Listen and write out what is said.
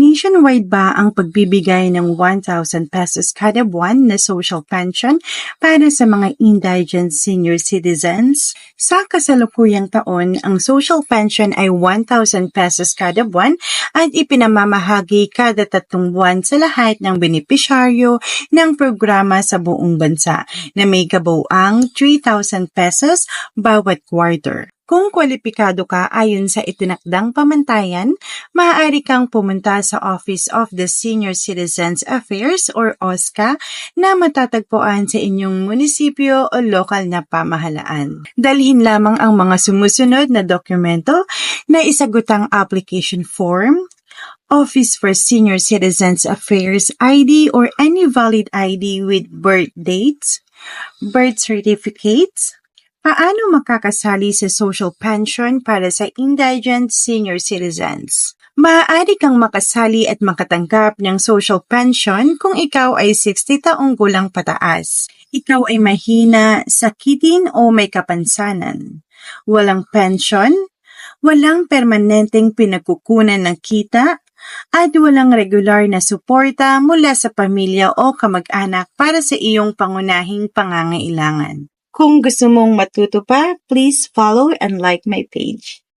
Nationwide ba ang pagbibigay ng 1,000 pesos kada buwan na social pension para sa mga indigent senior citizens? Sa kasalukuyang taon, ang social pension ay 1,000 pesos kada buwan at ipinamamahagi kada 3 buwan sa lahat ng benepisyaryo ng programa sa buong bansa na may kabuuang 3,000 pesos bawat quarter. Kung kwalipikado ka ayon sa itinakdang pamantayan, maaari kang pumunta sa Office of the Senior Citizens Affairs or OSCA na matatagpuan sa inyong munisipyo o lokal na pamahalaan. Dalhin lamang ang mga sumusunod na dokumento na isagutang application form, Office for Senior Citizens Affairs ID or any valid ID with birth dates, birth certificates. Paano makakasali sa social pension para sa indigent senior citizens? Maaari kang makasali at makatanggap ng social pension kung ikaw ay 60 taong gulang pataas. Ikaw ay mahina, sakitin o may kapansanan. Walang pension, walang permanenteng pinagkukunan ng kita, at walang regular na suporta mula sa pamilya o kamag-anak para sa iyong pangunahing pangangailangan. Kung gusto mong matuto pa, please follow and like my page.